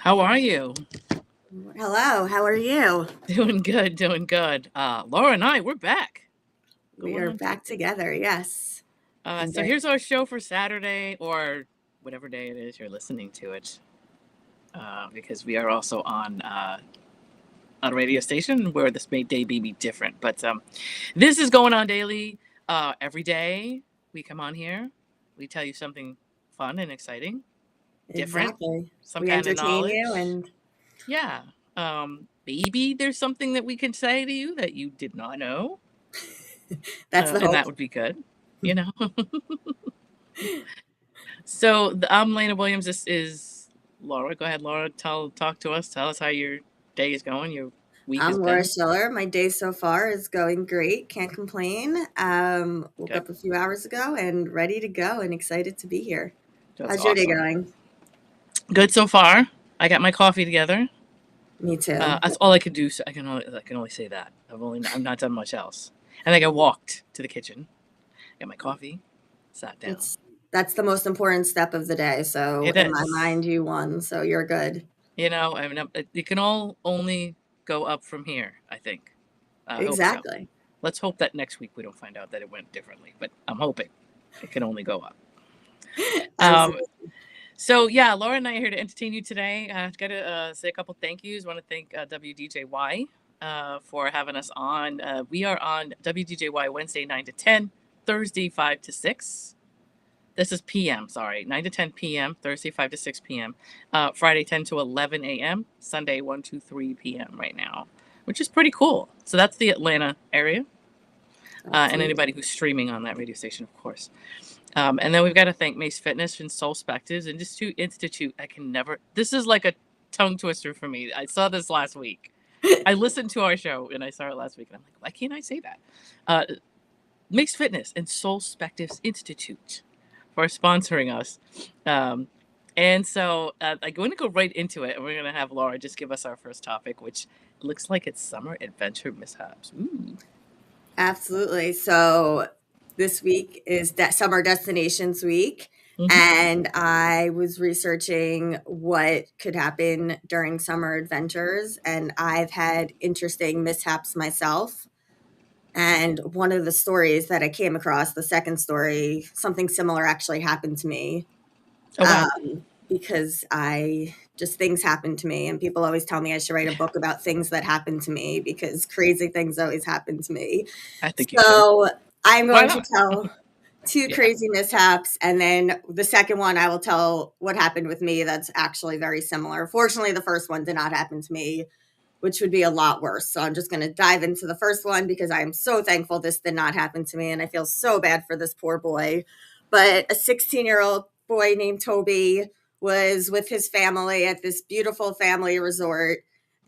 How are you? Hello, how are you? Doing good, doing good. Laura and I, we're back. We Going are on back Tuesdays. together, yes. I'm So very here's our show for Saturday or whatever day it is you're listening to it. Because we are also on a radio station where this day may be different. But this is going on daily. Every day we come on here. We tell you something fun and exciting, different, exactly. some We kind of entertain you knowledge. and Yeah. Maybe there's something that we can say to you that you did not know. that's the And hope. that would be good, you know. So I'm Lena Williams. This is Laura. Go ahead, Laura. Talk to us. Tell us how your day is going. Your week has I'm Laura been Schiller. My day so far is going great. Can't complain. Woke good. up a few hours ago and ready to go and excited to be here. That's How's your day awesome. going? Good so far. I got my coffee together. Me too. That's all I could do. So I can only say that. I'm not done much else. And I walked to the kitchen, got my coffee, sat down. That's that's the most important step of the day. So It in my is. mind, you won. So you're good. I mean, it can all only go up from here. I think. I hope so. Exactly. Let's hope that next week we don't find out that it went differently, but I'm hoping it can only go up. Um, Absolutely. so yeah, Laura and I are here to entertain you today. I've got to say a couple thank yous. I want to thank WDJY for having us on. We are on WDJY Wednesday 9 to 10, Thursday 5 to 6. This is PM, sorry, 9 to 10 p.m., Thursday 5 to 6 p.m., Friday 10 to 11 a.m., Sunday 1 to 3 p.m. right now, which is pretty cool. So that's the Atlanta area. And Absolutely. anybody who's streaming on that radio station, of course. And then we've got to thank Mace Fitness and Soul Spectives and just to Institute. This is like a tongue twister for me. I saw this last week. I listened to our show and I saw it last week and I'm like, why can't I say that? Mace Fitness and Soul Spectives Institute for sponsoring us. And so I'm going to go right into it and we're going to have Laura just give us our first topic, which looks like it's summer adventure mishaps. Ooh. Absolutely. So this week is Summer Destinations Week, Mm-hmm. and I was researching what could happen during summer adventures, and I've had interesting mishaps myself. And one of the stories that I came across, the second story, something similar actually happened to me. Oh, wow. Because things happen to me, and people always tell me I should write a book about things that happen to me because crazy things always happen to me. I think you should. So I'm Why going to not? tell two Yeah. crazy mishaps, and then the second one I will tell what happened with me that's actually very similar. Fortunately, the first one did not happen to me, which would be a lot worse. So I'm just going to dive into the first one because I am so thankful this did not happen to me, and I feel so bad for this poor boy. But a 16-year-old boy named Toby was with his family at this beautiful family resort.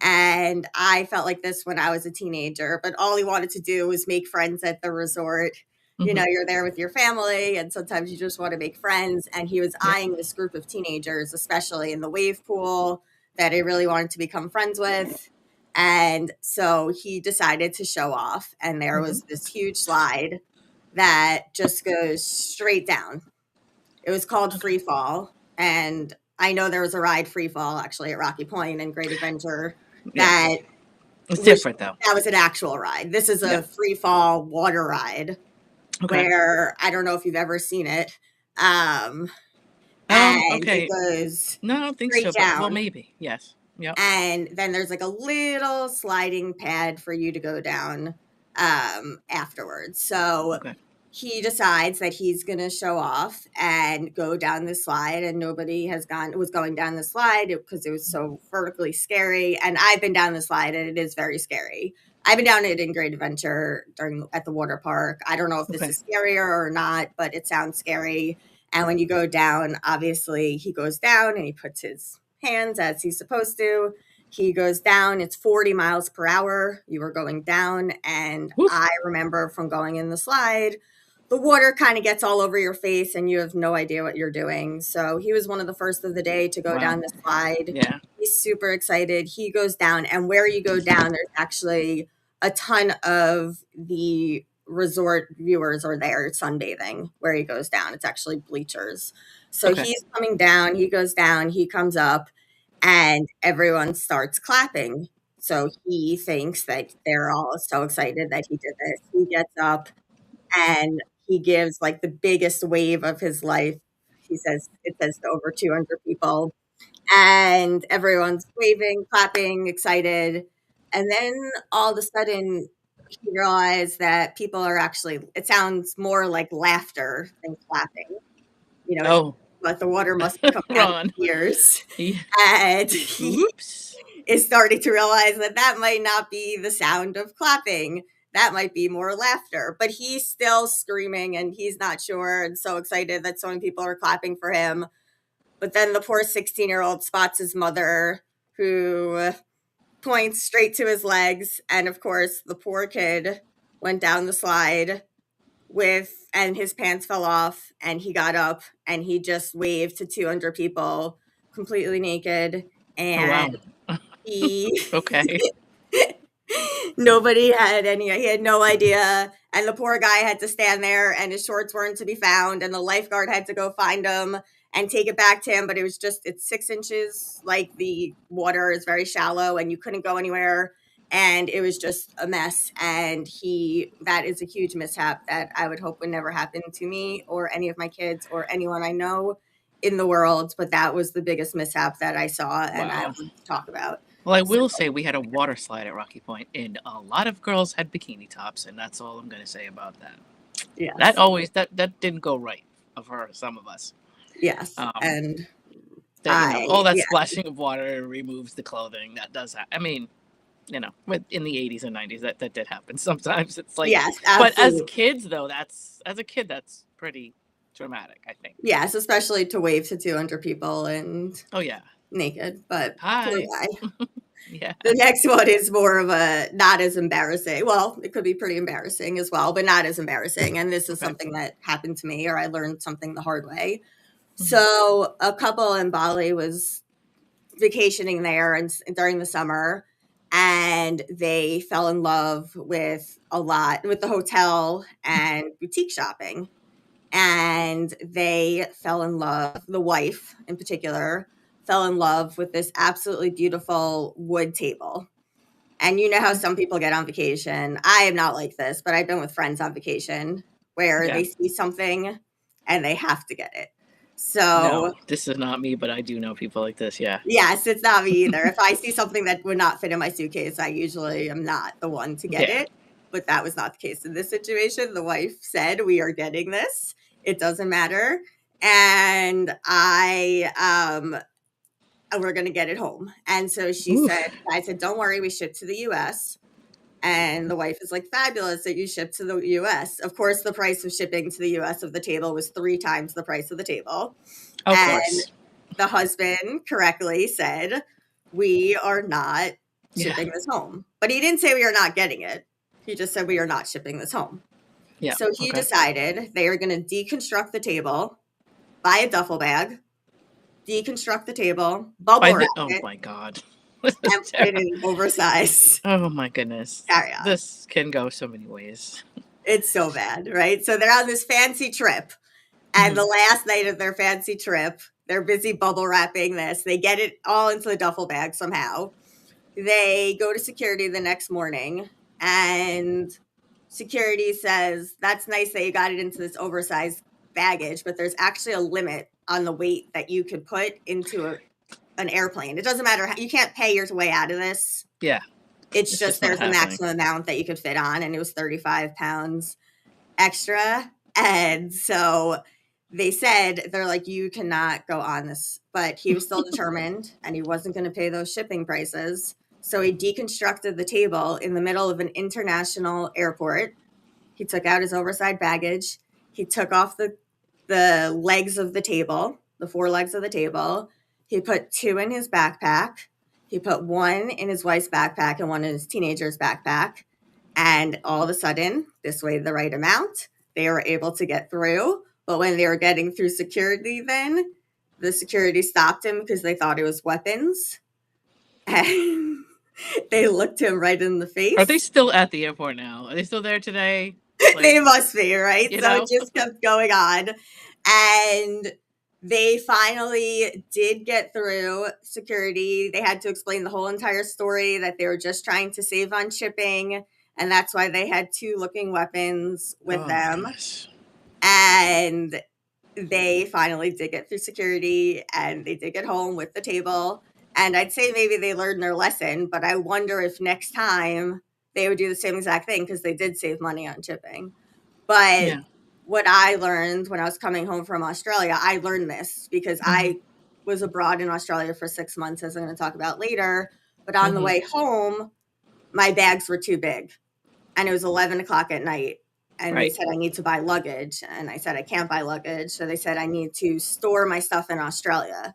And I felt like this when I was a teenager, but all he wanted to do was make friends at the resort. You Mm-hmm. know, you're there with your family, and sometimes you just want to make friends. And he was Yep. eyeing this group of teenagers, especially in the wave pool, that he really wanted to become friends with. And so he decided to show off. And there was this huge slide that just goes straight down. It was called Okay. Free Fall. And I know there was a ride Free Fall actually at Rocky Point and Great Adventure Yeah. that It's was different though. that was an actual ride. This is Yeah. a free fall water ride Okay. where I don't know if you've ever seen it. And it Okay. goes No, I don't think straight so, but well, down. maybe. Yes. Yep. And then there's like a little sliding pad for you to go down afterwards. So Okay. he decides that he's going to show off and go down the slide, and nobody was going down the slide because it was so vertically scary. And I've been down the slide and it is very scary. I've been down it in Great Adventure at the water park. I don't know if this Okay. is scarier or not, but it sounds scary. And when you go down, obviously he goes down and he puts his hands as he's supposed to. He goes down. It's 40 miles per hour. You were going down. And Woof. I remember from going in the slide, the water kind of gets all over your face and you have no idea what you're doing. So he was one of the first of the day to go Wow. down the slide. Yeah. He's super excited. He goes down, and where you go down, there's actually a ton of the resort viewers are there sunbathing where he goes down. It's actually bleachers. So Okay. he's coming down, he goes down, he comes up, and everyone starts clapping. So he thinks that they're all so excited that he did this. He gets up and he gives like the biggest wave of his life. He says it says to over 200 people, and everyone's waving, clapping, excited. And then all of a sudden, he realized that people are actually, it sounds more like laughter than clapping, Oh, but the water must be coming out of Ron. his ears. Yeah. And he Oops. is starting to realize that that might not be the sound of clapping. That might be more laughter. But he's still screaming and he's not sure and so excited that so many people are clapping for him. But then the poor 16-year-old spots his mother, who points straight to his legs. And of course, the poor kid went down the slide and his pants fell off and he got up and he just waved to 200 people completely naked. Oh, And wow. he Okay. nobody had he had no idea, and the poor guy had to stand there and his shorts weren't to be found, and the lifeguard had to go find him and take it back to him, but it's 6 inches, like the water is very shallow and you couldn't go anywhere, and it was just a mess. And that is a huge mishap that I would hope would never happen to me or any of my kids or anyone I know in the world, but that was the biggest mishap that I saw and I Wow. would talk about. Well, I So will say we had a water slide at Rocky Point, and a lot of girls had bikini tops, and that's all I'm going to say about that. That yes. always that didn't go right for some of us. Yes, Um, and that all that yeah, splashing of water removes the clothing. That does happen. I mean, in the 80s and 90s, that did happen. Sometimes it's like, yes, but as absolutely. kids though, that's pretty dramatic. I think. Yes, especially to wave to 200 people and Oh yeah. naked, but poor Hi. guy. Yeah. The next one is more of a not as embarrassing. Well, it could be pretty embarrassing as well, but not as embarrassing. And this is Okay. something that happened to me, or I learned something the hard way. Mhm. So, a couple in Bali was vacationing there and during the summer, and they fell in love with the hotel and boutique shopping, and they fell in love, the wife in particular fell in love with this absolutely beautiful wood table. And you know how some people get on vacation, I am not like this, but I've been with friends on vacation where Yeah. they see something and they have to get it. So No, this is not me, but I do know people like this. Yeah. yes, it's not me either. If I see something that would not fit in my suitcase, I usually am not the one to get Yeah. it. But that was not the case in this situation. The wife said, "We are getting this. It doesn't matter." And we're going to get it home. And so Oof. I said, "Don't worry, we ship to the US." And the wife is like, "Fabulous that you ship to the US." Of course, the price of shipping to the US of the table was 3 times the price of the table. Of And course. the husband correctly said, "We are not Yeah. shipping this home." But he didn't say we are not getting it. He just said, "We are not shipping this home." Yeah. So he Okay. decided they are going to deconstruct the table, buy a duffel bag, deconstruct the table, bubble wrap Oh it, my god. This is and put it terrible. in an oversized Oh my goodness. carry on. This can go so many ways. It's so bad, right? So they're on this fancy trip. And Mhm. the last night of their fancy trip, they're busy bubble wrapping this. They get it all into the duffel bag somehow. They go to security the next morning, and security says, "That's nice that you got it into this oversized baggage, but there's actually a limit on the weight that you could put into an airplane. It doesn't matter. You can't pay your way out of this. Yeah. It's It's just just not there's a happening. maximum amount that you could fit on." And it was 35 pounds extra. And so they're like, "You cannot go on this." But he was still determined and he wasn't going to pay those shipping prices. So he deconstructed the table in the middle of an international airport. He took out his oversized baggage. He took off the legs of the table, the 4 legs of the table. He put 2 in his backpack. He put 1 in his wife's backpack and 1 in his teenager's backpack. And all of a sudden, this weighed the right amount. They were able to get through. But when they were getting through security, then the security stopped him because they thought it was weapons. And they looked him right in the Are they face. still at the airport now? Are they still there today? Like, They must be, right? you So it know? just kept going on. And They finally did get through security. They had to explain the whole entire story that they were just trying to save on shipping, and that's why they had two looking weapons with Oh my them. goodness. And they finally did get through security, and they did get home with the table. And I'd say maybe they learned their lesson, but I wonder if next time they would do the same exact thing, because they did save money on shipping. But Yeah. what I learned when I was coming home from Australia, I learned this because Mhm. I was abroad in Australia for 6 months, as I'm going to talk about later. But on the Mhm. way home, my bags were too big, and it was 11 o'clock at night. And they Right. said, I need to buy luggage. And I said, I can't buy luggage. So they said, I need to store my stuff in Australia.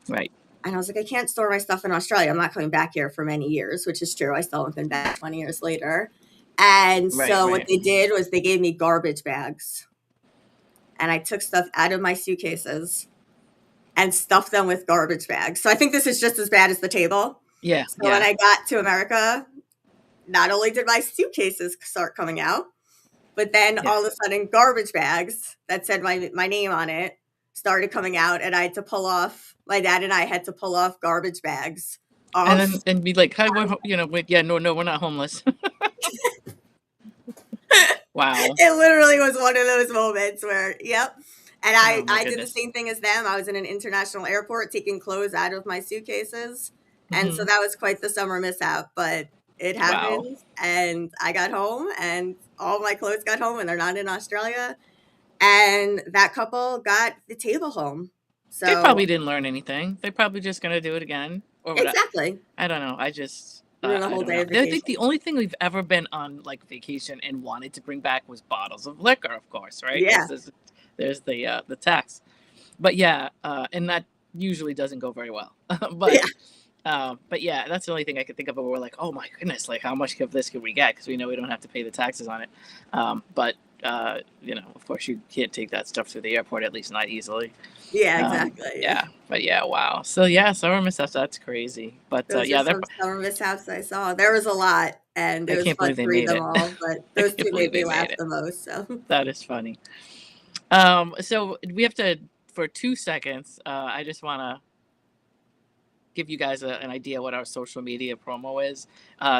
Right. And I was like, I can't store my stuff in Australia. I'm not coming back here for many years, which is true. I still haven't been back 20 years later. And Right. so what Right. they did was they gave me garbage bags. And I took stuff out of my suitcases and stuffed them with garbage bags. So I think this is just as bad as the table. Yeah. So when Yeah. I got to America, not only did my suitcases start coming out, but then Yeah. all of a sudden garbage bags that said my name on it started coming out, and I had to pull off my dad and I had to pull off garbage bags And off. then and be like, "Hi, wait, yeah, no, we're not homeless." Wow. It literally was one of those moments where, yep. And Oh my I did the goodness. same thing as them. I was in an international airport taking clothes out of my suitcases. And so Mhm. that was quite the summer mishap, but it Wow. happened. And I got home, and all my clothes got home, and they're not in Australia. And that couple got the table home. They So, probably didn't learn anything. They're probably just gonna do it again or what. exactly. I don't know. I just Ruin a I whole don't day know. of I think vacation. the only thing we've ever been on like vacation and wanted to bring back was bottles of liquor, of course, right? Because Yeah. there's the tax. But yeah, and that usually doesn't go very well. Yeah. But yeah, that's the only thing I could think of where we're like, oh my goodness, like how much of this could we get? Because we know we don't have to pay the taxes on it. But of course, you can't take that stuff through the airport, at least not easily. Yeah, exactly. Yeah, but yeah, wow. So yeah, summer mishaps, that's crazy. But Those are yeah, some summer mishaps I saw. There was a lot, and I it was can't fun believe to they read made them it. all, but I those can't two believe made they me made laugh it. the most, so That is funny. So we have to, for 2 seconds, I just want to give you guys an idea what our social media promo is,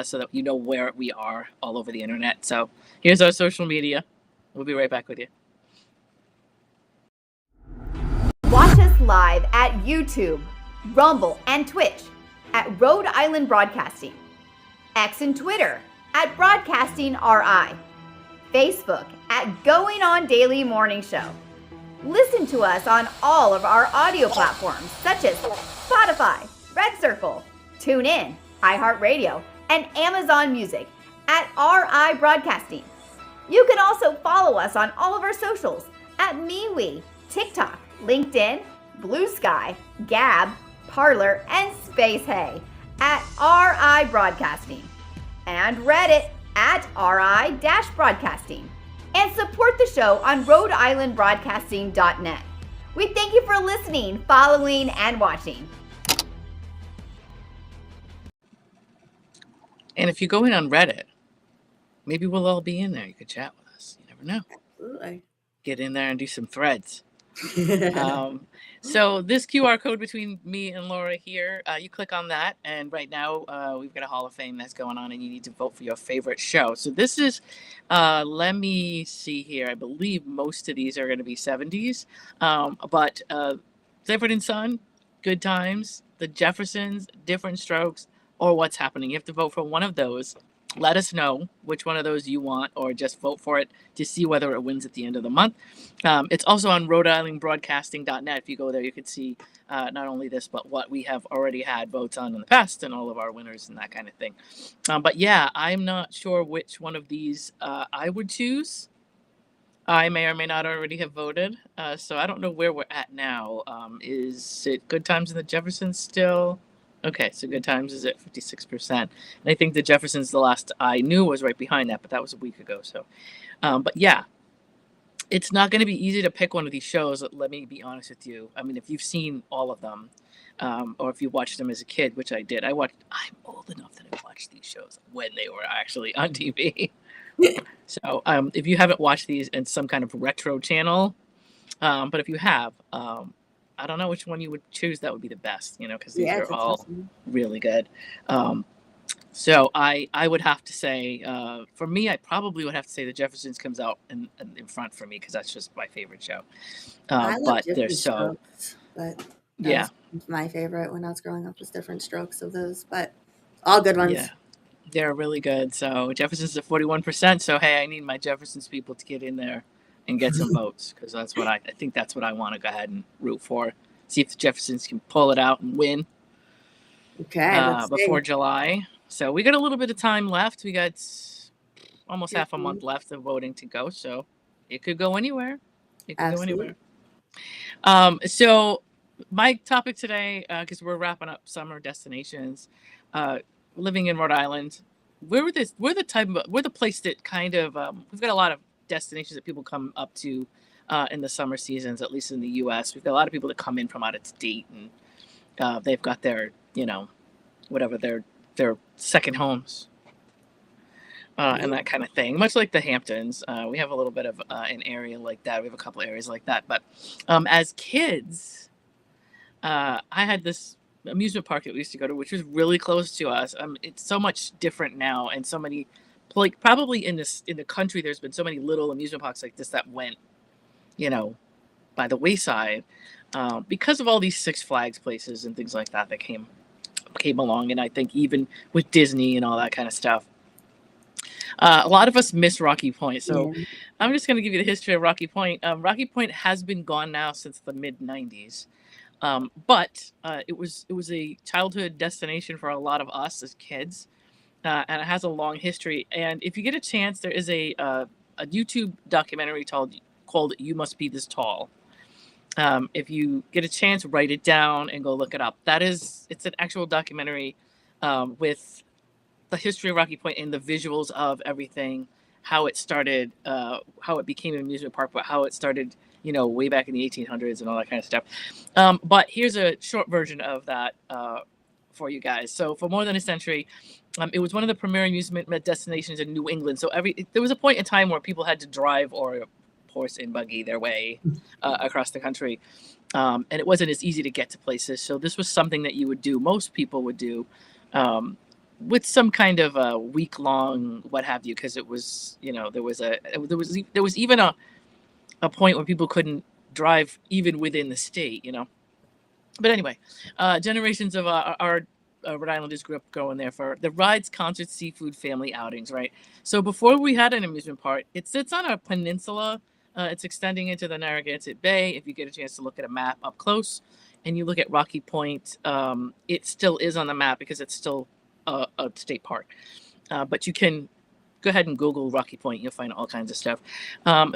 so that you know where we are all over the internet. So here's our social media. We'll be right back with you. Watch us live at YouTube, Rumble, and Twitch at Rhode Island Broadcasting, X and Twitter at Broadcasting RI, Facebook at Going On Daily Morning Show. Listen to us on all of our audio platforms such as Spotify, Red Circle, TuneIn, iHeartRadio, and Amazon Music at RI Broadcasting. You can also follow us on all of our socials at MeWe, TikTok, LinkedIn, Blue Sky, Gab, Parler, and Space Hey at RI Broadcasting, and Reddit at RI-Broadcasting. And support the show on Rhode-IslandBroadcasting.net. We thank you for listening, following, and watching. And if you go in on Reddit, maybe we'll all be in there. You could chat with us. You never know. absolutely. Get in there and do some threads. So this QR code between me and Laura here, you click on that, and right now we've got a Hall of Fame that's going on, and you need to vote for your favorite show. So this is, let me see here. I believe most of these are going to be 70s, but Sanford and Son, Good Times, The Jeffersons, Different Strokes, or What's Happening. You have to vote for one of those. Let us know which one of those you want, or just vote for it to see whether it wins at the end of the month. It's also on Rhode-IslandBroadcasting.net. If you go there, you could see not only this, but what we have already had votes on in the past and all of our winners and that kind of thing. But yeah, I'm not sure which one of these I would choose. I may or may not already have voted. So I don't know where we're at now. Is it Good Times in the Jeffersons still? Okay, so Good Times is at 56%. And I think the Jeffersons, the last I knew, was right behind that, but that was a week ago. So, but yeah, it's not going to be easy to pick one of these shows. Let me be honest with you. I mean, if you've seen all of them, or if you watched them as a kid, which I did, I'm old enough that I watched these shows when they were actually on TV. So if you haven't watched these in some kind of retro channel, but if you have, I don't know which one you would choose that would be the best, because these Yeah, are it's all interesting. really good. So I would have to say, for me, I probably would have to say The Jeffersons comes out in front for me because that's just my favorite show. I love But they're Different so, Strokes, but that yeah, was my favorite when I was growing up, was Different Strokes of those, but all good yeah, ones. they're really good. So Jeffersons are 41%. So hey, I need my Jeffersons people to get in there and get some votes because that's what I think that's what I want to go ahead and root for. See if the Jeffersons can pull it out and win Okay, let's see. before July. So we got a little bit of time left. We got almost half a month Mhm. left of voting to go. So it could go anywhere. It could go Absolutely. anywhere. So my topic today, because we're wrapping up summer destinations, living in Rhode Island, we're the place that kind of we've got a lot of destinations that people come up to in the summer seasons, at least in the U.S. We've got a lot of people that come in from out of state, and they've got their whatever their second homes. And that kind of thing, much like the Hamptons. We have a little bit of an area like that. We have a couple areas like that. But as kids, I had this amusement park that we used to go to, which was really close to us. It's so much different now, and so many, like probably in the country, there's been so many little amusement parks like this that went, by the wayside, because of all these Six Flags places and things like that that came along, and I think even with Disney and all that kind of stuff. A lot of us miss Rocky Point, so Yeah. I'm just going to give you the history of Rocky Point. Rocky Point has been gone now since the mid '90s, but it was a childhood destination for a lot of us as kids, and it has a long history. And if you get a chance, there is a YouTube documentary called "You Must Be This Tall." If you get a chance, write it down and go look it up. It's an actual documentary with the history of Rocky Point and the visuals of everything, how it started, how it became an amusement park, but how it started, way back in the 1800s and all that kind of stuff. But here's a short version of that for you guys. So for more than a century, it was one of the premier amusement destinations in New England. So there was a point in time where people had to drive or horse and buggy their way across the country. And it wasn't as easy to get to places. So this was something that you would do, most people would do, with some kind of a week long, what have you, because it was, there was even a point where people couldn't drive even within the state, But anyway, generations of our Rhode Islanders grew up going there for the rides, concerts, seafood, family outings, right? So before we had an amusement park, it sits on a peninsula. It's extending into the Narragansett Bay. If you get a chance to look at a map up close and you look at Rocky Point, it still is on the map because it's still a state park. But you can go ahead and Google Rocky Point. You'll find all kinds of stuff.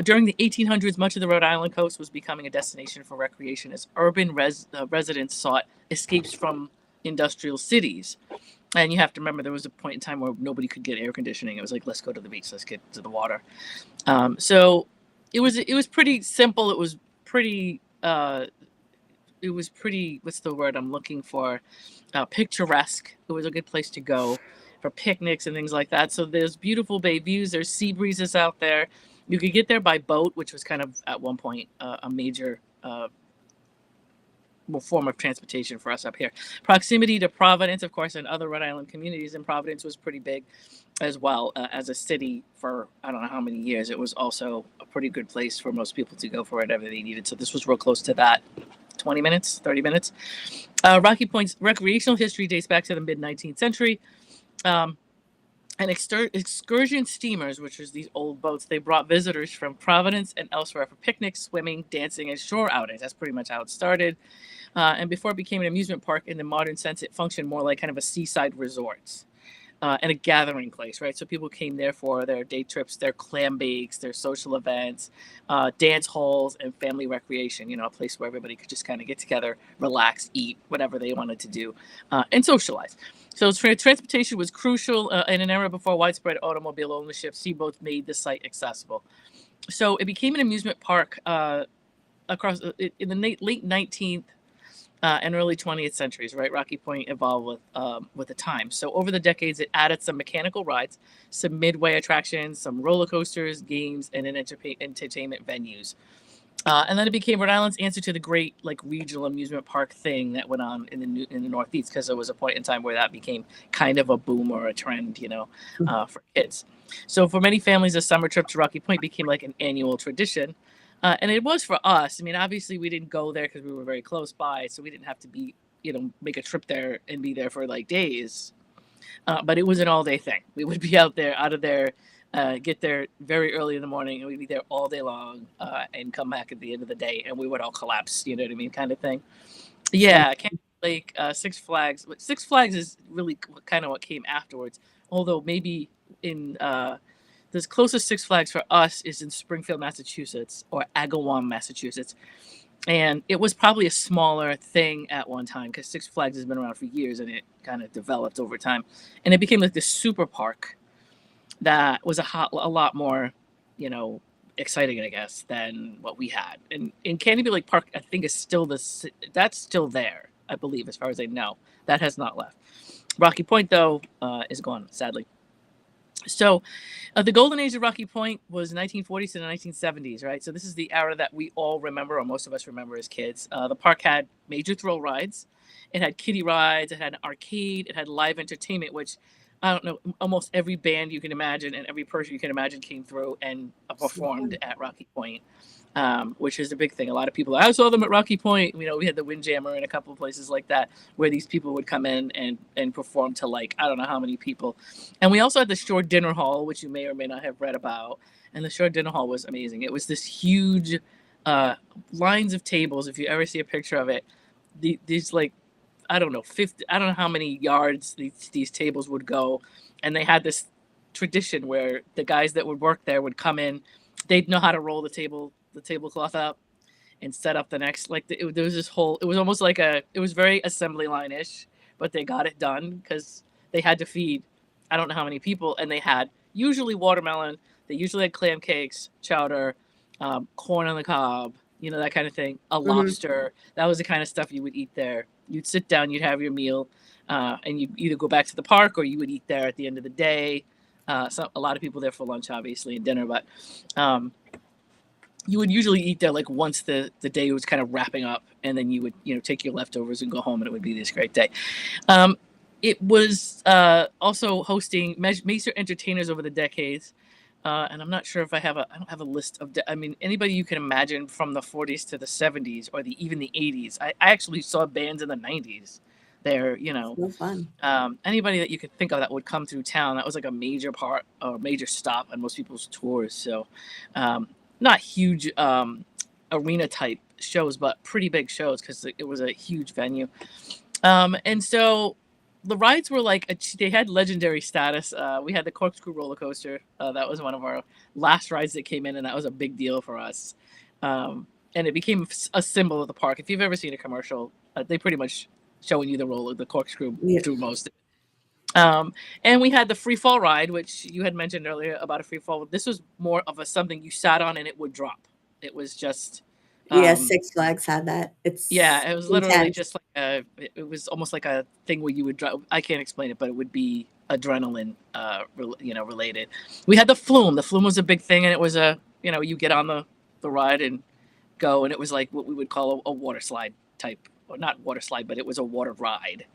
During the 1800s, much of the Rhode Island coast was becoming a destination for recreation as urban residents sought escapes from industrial cities. And you have to remember, there was a point in time where nobody could get air conditioning. It was like, let's go to the beach, let's get to the water. So it was pretty simple. It was pretty, what's the word I'm looking for? Picturesque. It was a good place to go for picnics and things like that. So there's beautiful bay views. There's sea breezes out there. You could get there by boat, which was kind of at one point a major form of transportation for us up here. Proximity to Providence, of course, and other Rhode Island communities in Providence was pretty big as well. As a city for I don't know how many years, it was also a pretty good place for most people to go for whatever they needed. So this was real close to that. 20 minutes, 30 minutes. Rocky Point's recreational history dates back to the mid-19th century. And excursion steamers, which is these old boats, they brought visitors from Providence and elsewhere for picnics, swimming, dancing, and shore outings. That's pretty much how it started. And before it became an amusement park in the modern sense, it functioned more like kind of a seaside resort. And a gathering place, right? So people came there for their day trips, their clam bakes, their social events, dance halls, and family recreation. A place where everybody could just kind of get together, relax, eat, whatever they wanted to do, and socialize. So transportation was crucial in an era before widespread automobile ownership. Seaboats made the site accessible. So it became an amusement park across in the late 19th. And early 20th centuries, right? Rocky Point evolved with the time. So over the decades, it added some mechanical rides, some midway attractions, some roller coasters, games, and entertainment venues. And then it became Rhode Island's answer to the great like regional amusement park thing that went on in the Northeast, because there was a point in time where that became kind of a boom or a trend, for kids. So for many families, a summer trip to Rocky Point became like an annual tradition. And it was for us. I mean, obviously we didn't go there because we were very close by, so we didn't have to make a trip there and be there for like days. But it was an all day thing. We would be out of there, get there very early in the morning, and we'd be there all day long, and come back at the end of the day, and we would all collapse. You know what I mean, kind of thing. Yeah, Candy Lake, Six Flags. Six Flags is really kind of what came afterwards. Although maybe in the closest Six Flags for us is in Springfield, Massachusetts, or Agawam, Massachusetts. And it was probably a smaller thing at one time because Six Flags has been around for years, and it kind of developed over time. And it became like this super park that was a lot more, exciting, I guess, than what we had. And in Canterbury Lake Park, I think is still that's still there, I believe, as far as I know. That has not left. Rocky Point, though, is gone, sadly. So the golden age of Rocky Point was 1940s to the 1970s, right? So this is the era that we all remember, or most of us remember as kids. The park had major thrill rides. It had kiddie rides. It had an arcade. It had live entertainment, which, I don't know, almost every band you can imagine and every person you can imagine came through and performed at Rocky Point, which is a big thing. A lot of people, I saw them at Rocky Point. We had the Windjammer and a couple of places like that where these people would come in and perform to, like, I don't know how many people. And we also had the Shore Dinner Hall, which you may or may not have read about. And the Shore Dinner Hall was amazing. It was this huge lines of tables. If you ever see a picture of it, these like, I don't know, 50, I don't know how many yards these tables would go. And they had this tradition where the guys that would work there would come in. They'd know how to roll the tablecloth up and set up the next, like, there was this whole, it was almost like it was very assembly line-ish, but they got it done because they had to feed, I don't know how many people. And they had usually watermelon. They usually had clam cakes, chowder, corn on the cob, that kind of thing. A lobster. That was the kind of stuff you would eat there. You'd sit down, you'd have your meal, and you'd either go back to the park or you would eat there at the end of the day. So a lot of people there for lunch, obviously, and dinner, but you would usually eat there like once the day was kind of wrapping up, and then you would take your leftovers and go home, and it would be this great day. It was also hosting major entertainers over the decades. And I'm not sure if I don't have a list of, anybody you can imagine from the 40s to the 70s or even the 80s. I actually saw bands in the 90s there, So fun. Anybody that you could think of that would come through town. That was like a major part or major stop on most people's tours. So not huge arena type shows, but pretty big shows because it was a huge venue. And so the rides were like, they had legendary status. We had the corkscrew roller coaster. That was one of our last rides that came in, and that was a big deal for us. And it became a symbol of the park. If you've ever seen a commercial, they pretty much showing you the corkscrew through most of it. And we had the free fall ride, which you had mentioned earlier about a free fall. This was more of something you sat on and it would drop. It was just... Six Flags had that. It was literally just like it was almost like a thing where you would drive. I can't explain it, but it would be adrenaline, related. We had the flume. The flume was a big thing, and it was you get on the ride and go, and it was like what we would call a water slide type, or not water slide, but it was a water ride.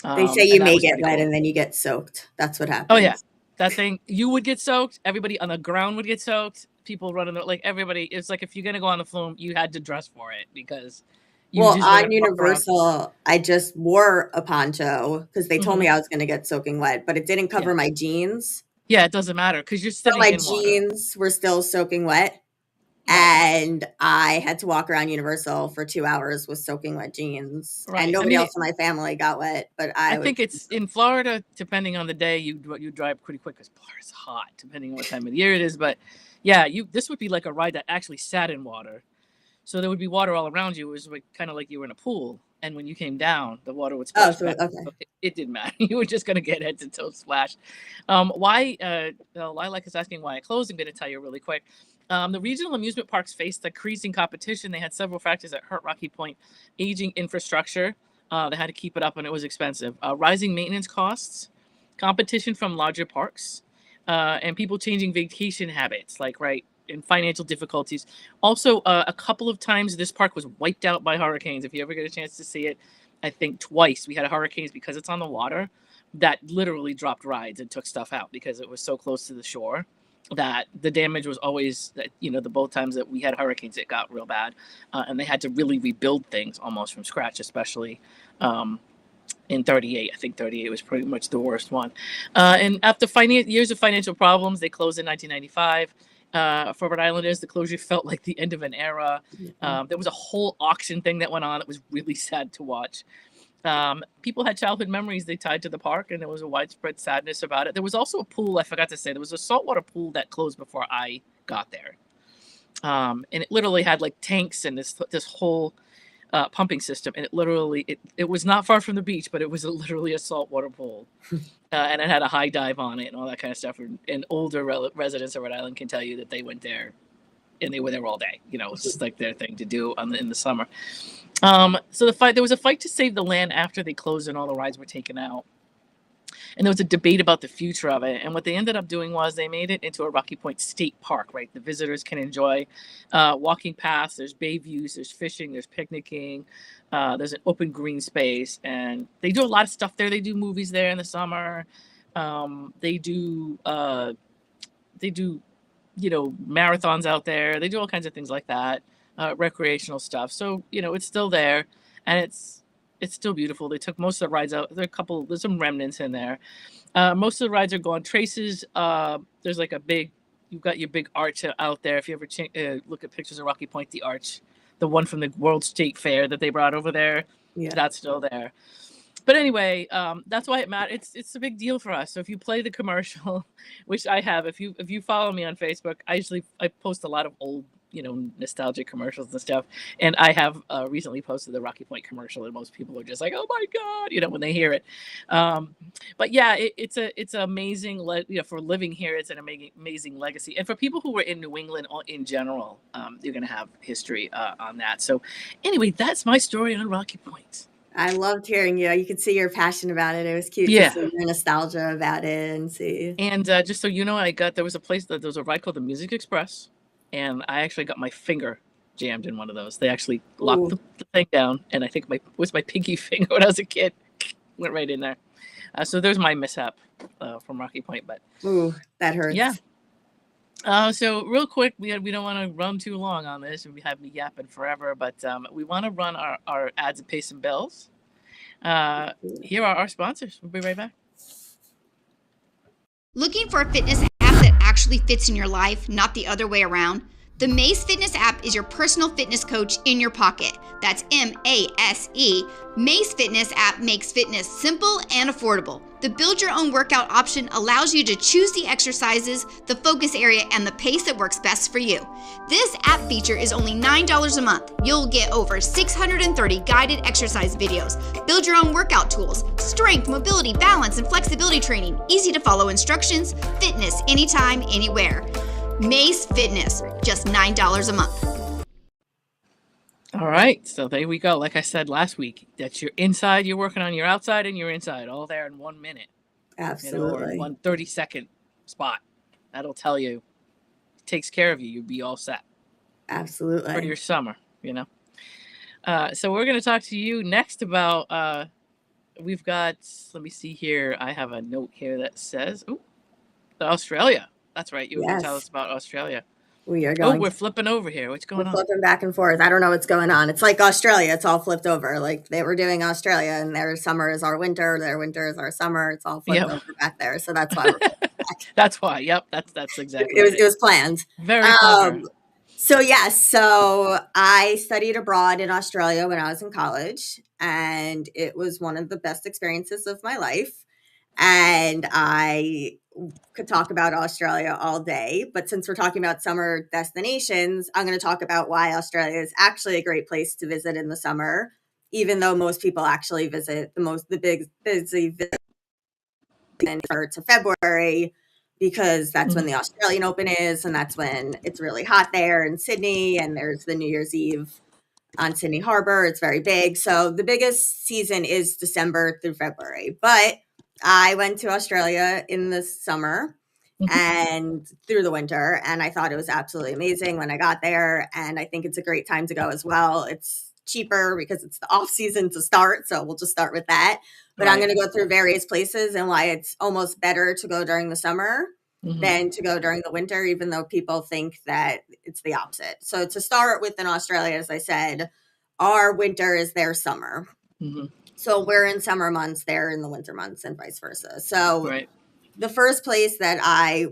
They say you may get wet and then you get soaked. That's what happens. Oh yeah, that thing, you would get soaked. Everybody on the ground would get soaked. People running like everybody. It's like if you're gonna go on the flume, you had to dress for it because. On Universal, I just wore a poncho because they told me I was going to get soaking wet, but it didn't cover my jeans. Yeah, it doesn't matter because you're sitting in water. My jeans were still soaking wet, and I had to walk around Universal for 2 hours with soaking wet jeans. Right. And nobody else in my family got wet, but I think it's in Florida. Depending on the day, you drive pretty quick because Florida's hot, depending on what time of the year it is. But yeah, this would be like a ride that actually sat in water. So there would be water all around you. It was like, kind of like you were in a pool. And when you came down, the water would splash back. Okay. So it didn't matter. You were just going to get head to toe splashed. Lilac is asking why it closed. I'm going to tell you really quick. The regional amusement parks faced increasing competition. They had several factors that hurt Rocky Point. Aging infrastructure. They had to keep it up, and it was expensive. Rising maintenance costs. Competition from larger parks. And people changing vacation habits. Like, right, in financial difficulties. Also, a couple of times this park was wiped out by hurricanes. If you ever get a chance to see it, I think twice we had hurricanes because it's on the water that literally dropped rides and took stuff out because it was so close to the shore that the damage was always that, you know, the both times that we had hurricanes, it got real bad. And they had to really rebuild things almost from scratch, especially in 38. I think 38 was pretty much the worst one. And after years of financial problems, they closed in 1995. For Rhode Islanders, the closure felt like the end of an era. There was a whole auction thing that went on. It was really sad to watch. People had childhood memories they tied to the park, and there was a widespread sadness about it. There was also a pool, I forgot to say, there was a saltwater pool that closed before I got there. And it literally had like tanks and this whole pumping system, and it was not far from the beach, but it was literally a saltwater pool. And it had a high dive on it and all that kind of stuff. And older residents of Rhode Island can tell you that they went there and they were there all day. You know, it's just like their thing to do in the summer. So there was a fight to save the land after they closed and all the rides were taken out. And there was a debate about the future of it. And what they ended up doing was they made it into a Rocky Point State Park, right? The visitors can enjoy walking past. There's bay views, there's fishing, there's picnicking. There's an open green space. And they do a lot of stuff there. They do movies there in the summer. They do, you know, marathons out there. They do all kinds of things like that, recreational stuff. So, you know, it's still there. And it's still beautiful. They took most of the rides out. There's some remnants in there. Most of the rides are gone. Traces, there's like you've got your big arch out there. If you ever look at pictures of Rocky Point, the arch, the one from the World State Fair that they brought over there, that's still there. But anyway, that's why it matters. It's a big deal for us. So if you play the commercial, which I have, if you follow me on Facebook, I post a lot of old, you know, nostalgic commercials and stuff. And I have recently posted the Rocky Point commercial, and most people are just like, "Oh my God," you know, when they hear it. But yeah, it's amazing. You know, for living here, it's an amazing legacy. And for people who were in New England in general, you're gonna have history on that. So anyway, that's my story on Rocky Point. I loved hearing you. You could see your passion about it. It was cute to see your nostalgia about it and see. And just so you know, there was a ride called the Music Express. And I actually got my finger jammed in one of those. They actually locked the thing down, and I think it was my pinky finger when I was a kid. Went right in there. So there's my mishap from Rocky Point. But that hurts. Yeah. So real quick, we don't want to run too long on this, and we have me yapping forever. But we want to run our ads and pay some bills. Here are our sponsors. We'll be right back. Looking for a fitness app that actually fits in your life, not the other way around? The Mace Fitness app is your personal fitness coach in your pocket. That's M-A-S-E. Mace Fitness app makes fitness simple and affordable. The build your own workout option allows you to choose the exercises, the focus area, and the pace that works best for you. This app feature is only $9 a month. You'll get over 630 guided exercise videos, build your own workout tools, strength, mobility, balance, and flexibility training, easy to follow instructions, fitness anytime, anywhere. Mace Fitness, just $9 a month. All right, so there we go. Like I said last week, that's your inside you're working on, your outside and your inside, all there in 1 minute. Absolutely. Or in 1 30-second spot. That'll tell you, it takes care of you. You'll be all set. Absolutely. For your summer, you know. So we're going to talk to you next about, we've got, let me see here. I have a note here that says, Australia. That's right. You were going to tell us about Australia. We are going. We're flipping over here. What's going on? We're flipping back and forth. I don't know what's going on. It's like Australia. It's all flipped over. Like they were doing Australia, and their summer is our winter. Their winter is our summer. It's all flipped over back there. So that's why we're flipping back. That's why. Yep. That's exactly. It was planned. Very clever. So I studied abroad in Australia when I was in college, and it was one of the best experiences of my life. And I could talk about Australia all day, but since we're talking about summer destinations, I'm going to talk about why Australia is actually a great place to visit in the summer, even though most people actually visit the big busy to February, because that's when the Australian Open is, and that's when it's really hot there in Sydney, and there's the New Year's Eve on Sydney Harbor. It's very big. So the biggest season is December through February, but I went to Australia in the summer, and through the winter. And I thought it was absolutely amazing when I got there. And I think it's a great time to go as well. It's cheaper because it's the off season to start. So we'll just start with that. But I'm Right. going to go through various places and why it's almost better to go during the summer Mhm. than to go during the winter, even though people think that it's the opposite. So to start with, in Australia, as I said, our winter is their summer. Mhm. So we're in summer months, they're in the winter months, and vice versa. So Right. the first place that I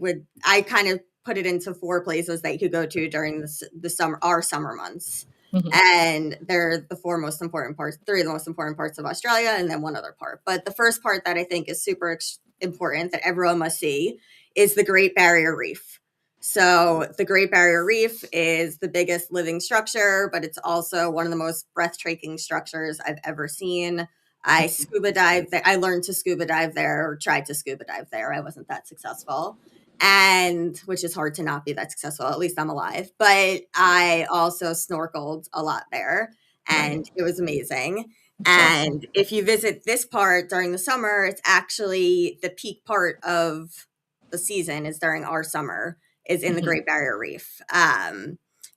kind of put it into 4 places that you could go to during the summer, our summer months. Mhm. And they're the 4 most important parts, 3 of the most important parts of Australia, and then one other part. But the first part that I think is super important that everyone must see is the Great Barrier Reef. So the Great Barrier Reef is the biggest living structure, but it's also one of the most breathtaking structures I've ever seen. I scuba dived there. I learned to scuba dive there, or tried to scuba dive there. I wasn't that successful, and which is hard to not be that successful. At least I'm alive. But I also snorkeled a lot there, and Right. it was amazing. That's awesome. And if you visit this part during the summer, it's actually the peak part of the season is during our summer, is in the Mhm. Great Barrier Reef.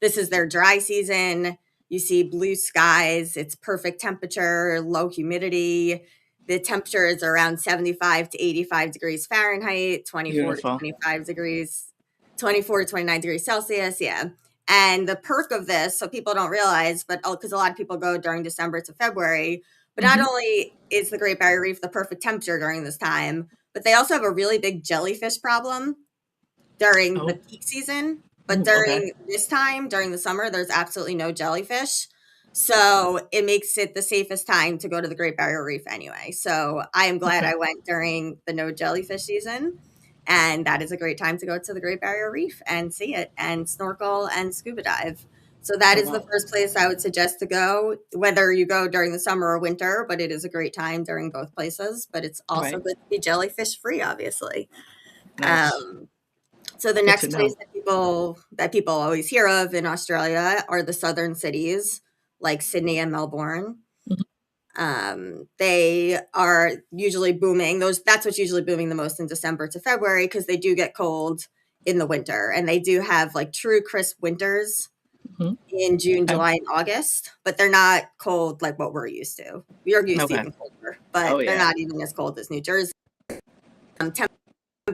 This is their dry season. You see blue skies. It's perfect temperature, low humidity. The temperature is around 75 to 85 degrees Fahrenheit, 24 to Beautiful. 25 degrees, 24 to 29 degrees Celsius. Yeah. And the perk of this, so people don't realize, but because a lot of people go during December to February, but not Mhm. only is the Great Barrier Reef the perfect temperature during this time, but they also have a really big jellyfish problem during the Oh. peak season. But Ooh, okay. during this time, during the summer, there's absolutely no jellyfish. So it makes it the safest time to go to the Great Barrier Reef anyway. So I am glad Okay. I went during the no jellyfish season. And that is a great time to go to the Great Barrier Reef and see it and snorkel and scuba dive. So that Oh, is the wow. first place I would suggest to go, whether you go during the summer or winter, but it is a great time during both places. But it's also Right. good to be jellyfish free, obviously. Nice. Um, so the Good to next place know. that people always hear of in Australia are the southern cities like Sydney and Melbourne. Mhm. They are usually booming. That's what's usually booming the most in December to February because they do get cold in the winter, and they do have like true crisp winters Mhm. in June, Okay. July, and August, but they're not cold like what we're used to. We're used to Okay. even colder, but Oh, they're yeah. not even as cold as New Jersey.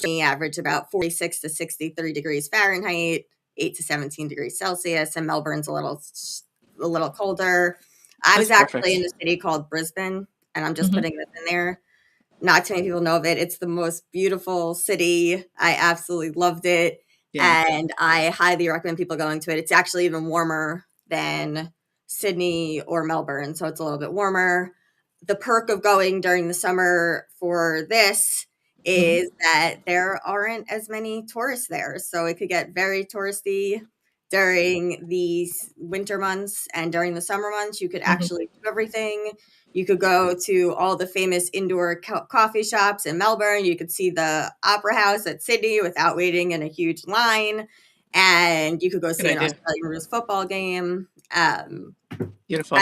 Average about 46 to 63 degrees Fahrenheit, 8 to 17 degrees Celsius, and Melbourne's a little colder. I That's was actually in perfect. a city called Brisbane, and I'm just Mhm. putting this in there. Not too many people know of it. It's the most beautiful city. I absolutely loved it, Yeah. and I highly recommend people going to it. It's actually even warmer than Sydney or Melbourne, so it's a little bit warmer. The perk of going during the summer for this Mhm. is that there aren't as many tourists there. So it could get very touristy during these winter months, and during the summer months, you could Mhm. actually do everything. You could go to all the famous indoor coffee shops in Melbourne. You could see the Opera House at Sydney without waiting in a huge line. And you could go Good see an idea. Australian Rules football game. Beautiful.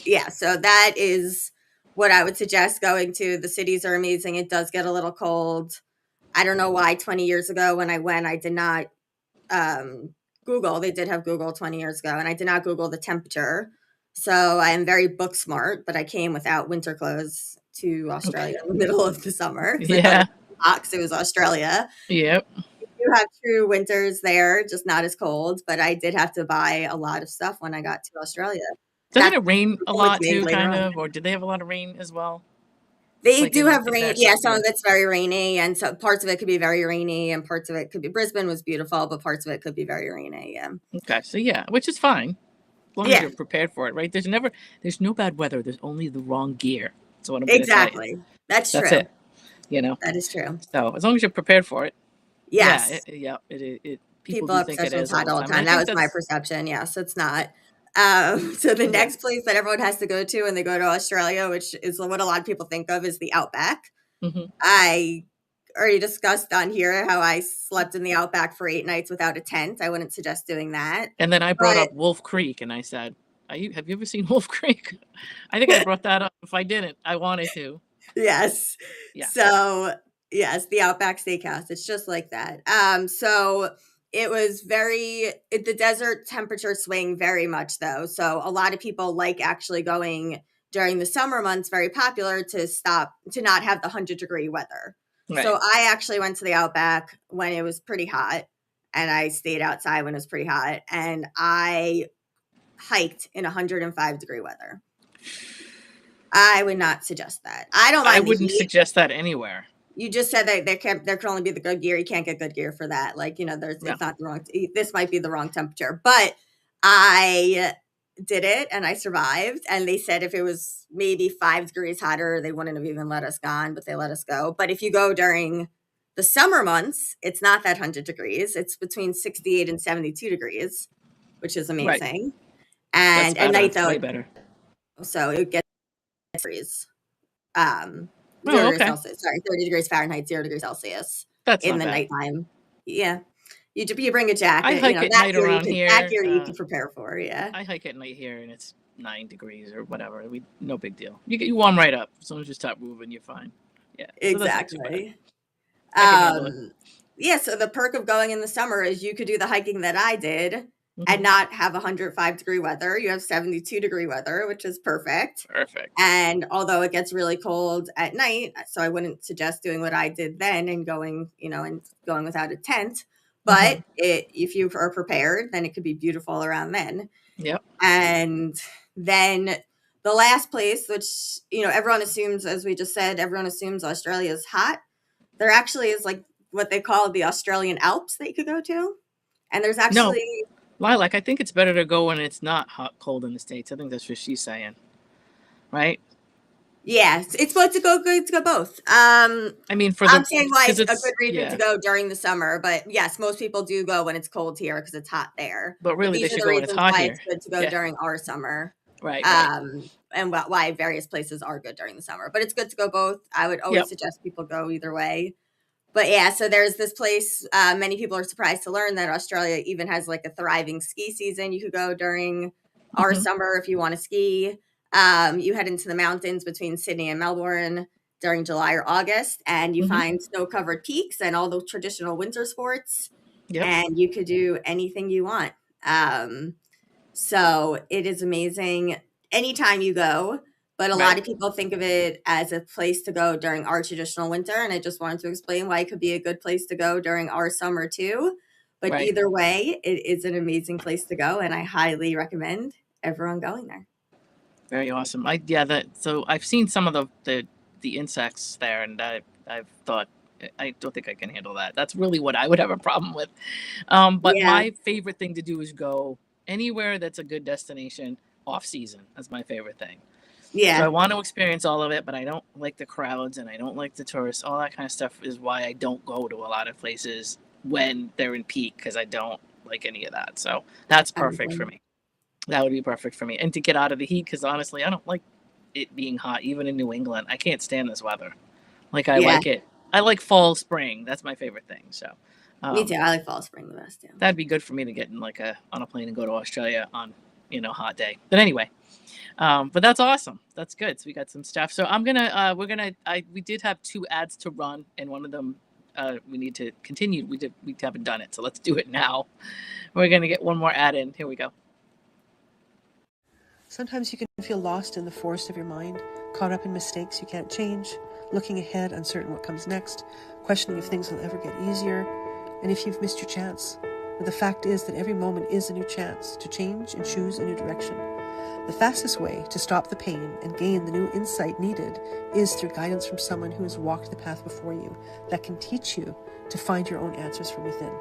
Yeah, so that is what I would suggest going to. The cities are amazing. It does get a little cold. I don't know why 20 years ago when I went, I did not um, Google. They did have Google 20 years ago, and I did not Google the temperature. So I am very book smart, but I came without winter clothes to Okay. Australia in the middle of the summer because I thought Yeah. it was a box. It was Australia. Yep. You have true winters there, just not as cold. But I did have to buy a lot of stuff when I got to Australia. Doesn't That's it rain a with lot me too, later kind on. of? Or did they have a lot of rain as well? They Like do in have rain. Yeah, international? some Yeah. of it's very rainy, and so parts of it could be very rainy, and parts of it could be. Brisbane was beautiful, but parts of it could be very rainy. Yeah. Okay. So yeah, which is fine as long as Yeah, you're prepared for it, right? There's no bad weather. There's only the wrong gear. That's what I'm gonna tell you. exactly. That's That's true. it. You know. That is true. So as long as you're prepared for it, yeah, Yes. yeah. It people People do are think it obsessed with is all hot the all the time, and I time. That think was my that's perception. Yes, it's not. So the yeah. next place that everyone has to go to when they go to Australia, which is what a lot of people think of, is the Outback. Hmm. I already discussed on here how I slept in the Outback for 8 nights without a tent. I wouldn't suggest doing that. And then I brought But up Wolf Creek, and I said, have you ever seen Wolf Creek? I think I brought that up. If I didn't, I wanted to. yes. Yeah. So Yes, the Outback Steakhouse. It's just like that. So it was the desert temperature swing very much though. So a lot of people like actually going during the summer months, very popular to not have the 100-degree weather. Right. So I actually went to the Outback when it was pretty hot, and I stayed outside when it was pretty hot, and I hiked in 105-degree weather. I would not suggest that. I don't mind I the wouldn't heat. suggest that anywhere. You just said that there can only be the good gear. You can't get good gear for that. Like, it's not the wrong, this might be the wrong temperature, but I did it and I survived. And they said if it was maybe 5 degrees hotter, they wouldn't have even let us gone, but they let us go. But if you go during the summer months, it's not that 100 degrees. It's between 68 and 72 degrees, which is amazing. Right. And at night though, way better. So it gets freeze. 0 degrees Celsius. Sorry, 30 degrees Fahrenheit, 0 degrees Celsius. That's in the bad. nighttime. Yeah, you bring a jacket. I hike at night around here. That gear you can prepare for. Yeah, I hike at night here, and it's 9 degrees or whatever. No big deal. You warm right up as soon as you stop moving. You're fine. Yeah, exactly. Yeah. So the perk of going in the summer is you could do the hiking that I did. And not have 105-degree weather. You have 72-degree weather, which is perfect. Perfect. And although it gets really cold at night, so I wouldn't suggest doing what I did then and going without a tent. But if you are prepared, then it could be beautiful around then. Yep. And then the last place, which, everyone assumes, as we just said, everyone assumes Australia is hot. There actually is like what they call the Australian Alps that you could go to. And there's actually... No. Lilac, I think it's better to go when it's not cold in the States. I think that's what she's saying. Right? Yeah, it's good to go both. I'm saying why it's a good reason to go during the summer, but yes, most people do go when it's cold here because it's hot there. But really, they should go when it's hot here. It's good to go during our summer. Right. And why various places are good during the summer. But it's good to go both. I would always suggest people go either way. But yeah, so there's this place. Many people are surprised to learn that Australia even has like a thriving ski season. You could go during our summer if you want to ski. You head into the mountains between Sydney and Melbourne during July or August, and you find snow-covered peaks and all the traditional winter sports. Yep. And you could do anything you want. So it is amazing anytime you go. But a lot of people think of it as a place to go during our traditional winter. And I just wanted to explain why it could be a good place to go during our summer too. But either way, it is an amazing place to go. And I highly recommend everyone going there. Very awesome. So I've seen some of the insects there, and I've thought, I don't think I can handle that. That's really what I would have a problem with. But my favorite thing to do is go anywhere that's a good destination off season. That's my favorite thing. Yeah. So I want to experience all of it, but I don't like the crowds and I don't like the tourists. All that kind of stuff is why I don't go to a lot of places when they're in peak, because I don't like any of that. So that's perfect for me. That would be perfect for me. And to get out of the heat, because honestly, I don't like it being hot, even in New England. I can't stand this weather. Like, I like it. I like fall, spring. That's my favorite thing. So me too. I like fall, spring the best. Yeah. That'd be good for me to get in on a plane and go to Australia on, hot day. But anyway. But that's awesome. That's good. So we got some stuff. So we did have 2 ads to run, and one of them, we need to continue. We haven't done it. So let's do it now. We're going to get one more ad in. Here we go. Sometimes you can feel lost in the forest of your mind, caught up in mistakes you can't change, looking ahead, uncertain what comes next, questioning if things will ever get easier, and if you've missed your chance. But the fact is that every moment is a new chance to change and choose a new direction. The fastest way to stop the pain and gain the new insight needed is through guidance from someone who has walked the path before you that can teach you to find your own answers from within.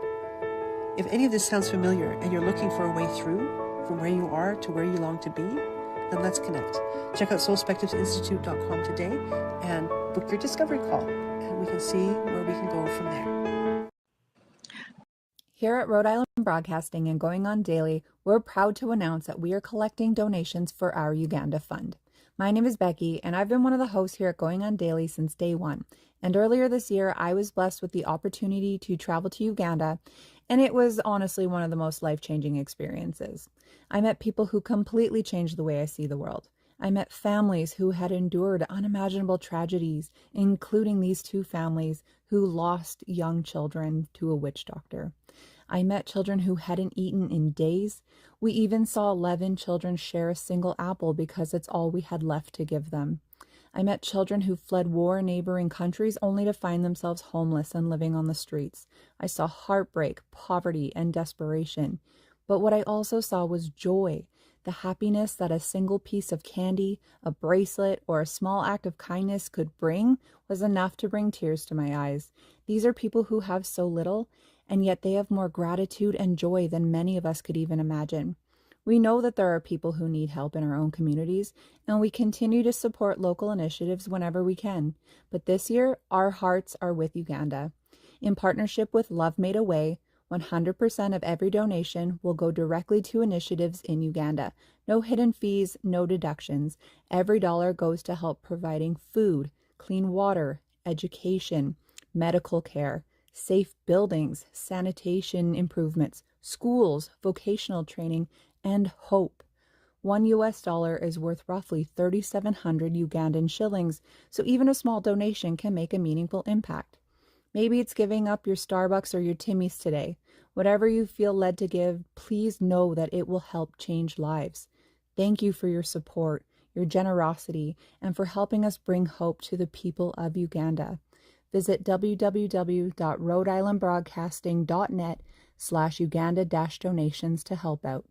If any of this sounds familiar and you're looking for a way through from where you are to where you long to be, then let's connect. Check out soulspectivesinstitute.com today and book your discovery call, and we can see where we can go from there. Here at Rhode Island Broadcasting and Going On Daily, we're proud to announce that we are collecting donations for our Uganda Fund. My name is Becky, and I've been one of the hosts here at Going On Daily since day one. And earlier this year, I was blessed with the opportunity to travel to Uganda, and it was honestly one of the most life-changing experiences. I met people who completely changed the way I see the world. I met families who had endured unimaginable tragedies, including these two families who lost young children to a witch doctor. I met children who hadn't eaten in days. We even saw 11 children share a single apple because it's all we had left to give them. I met children who fled war in neighboring countries only to find themselves homeless and living on the streets. I saw heartbreak, poverty, and desperation. But what I also saw was joy, the happiness that a single piece of candy, a bracelet, or a small act of kindness could bring was enough to bring tears to my eyes. These are people who have so little, and yet they have more gratitude and joy than many of us could even imagine. We know that there are people who need help in our own communities, and we continue to support local initiatives whenever we can. But this year, our hearts are with Uganda. In partnership with Love Made a Way, 100% of every donation will go directly to initiatives in Uganda. No hidden fees, no deductions. Every dollar goes to help providing food, clean water, education, medical care, safe buildings, sanitation improvements, schools, vocational training, and hope. $1 is worth roughly 3,700 Ugandan shillings, so even a small donation can make a meaningful impact. Maybe it's giving up your Starbucks or your Timmy's today. Whatever you feel led to give, please know that it will help change lives. Thank you for your support, your generosity, and for helping us bring hope to the people of Uganda. Visit www.rhodeislandbroadcasting.net/Uganda-donations to help out.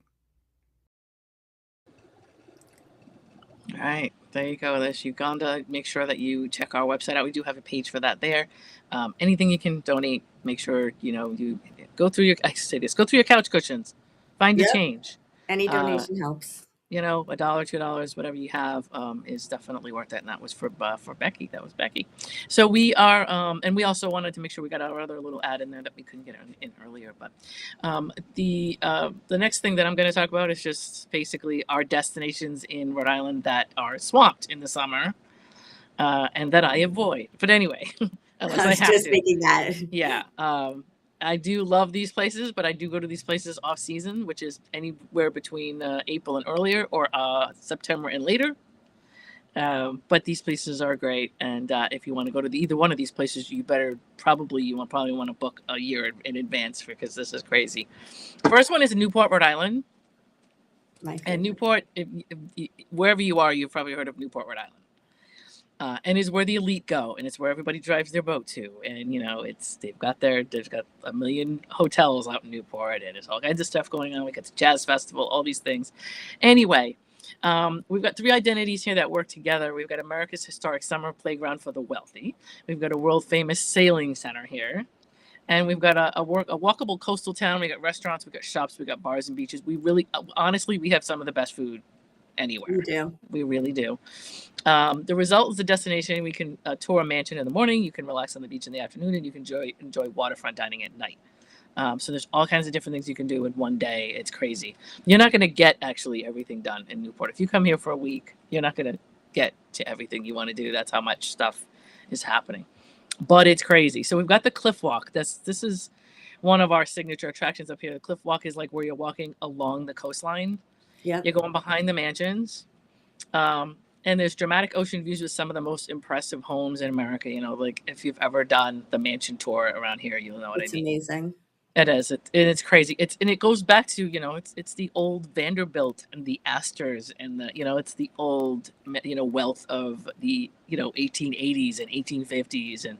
All right, there you go. There's Uganda. Make sure that you check our website out. We do have a page for that there. Anything you can donate, make sure you go through your. I say this: go through your couch cushions, find the Yep. change. Any donation helps. $1, $2, whatever you have, is definitely worth it. And that was for Becky. That was Becky. So we are, and we also wanted to make sure we got our other little ad in there that we couldn't get in earlier. But the next thing that I'm going to talk about is just basically our destinations in Rhode Island that are swamped in the summer, and that I avoid. But anyway, unless I I was have just to. thinking that. Yeah. I do love these places, but I do go to these places off season, which is anywhere between April and earlier, or September and later. But these places are great, and if you want to go to either one of these places, you probably want to book a year in advance because this is crazy. The first one is in Newport, Rhode Island, and Newport, wherever you are, you've probably heard of Newport, Rhode Island. And is where the elite go, and it's where everybody drives their boat to. And they've got a million hotels out in Newport, and there's all kinds of stuff going on. We got the jazz festival, all these things. Anyway, we've got 3 identities here that work together. We've got America's historic summer playground for the wealthy. We've got a world famous sailing center here. And we've got a walkable coastal town. We got restaurants, we got shops, we got bars and beaches. We really, honestly, we have some of the best food anywhere. We do. We really do. The result is the destination. We can tour a mansion in the morning. You can relax on the beach in the afternoon, and you can enjoy waterfront dining at night. So there's all kinds of different things you can do in one day. It's crazy. You're not going to get actually everything done in Newport. If you come here for a week, you're not going to get to everything you want to do. That's how much stuff is happening. But it's crazy. So we've got the Cliff Walk. This is one of our signature attractions up here. The Cliff Walk is like where you're walking along the coastline. Yeah. You're going behind the mansions. And there's dramatic ocean views with some of the most impressive homes in America. Like if you've ever done the mansion tour around here, you'll know what I mean. It's amazing. It is. It's crazy. It goes back to, it's the old Vanderbilt and the Astors and it's the old, wealth of the, 1880s and 1850s.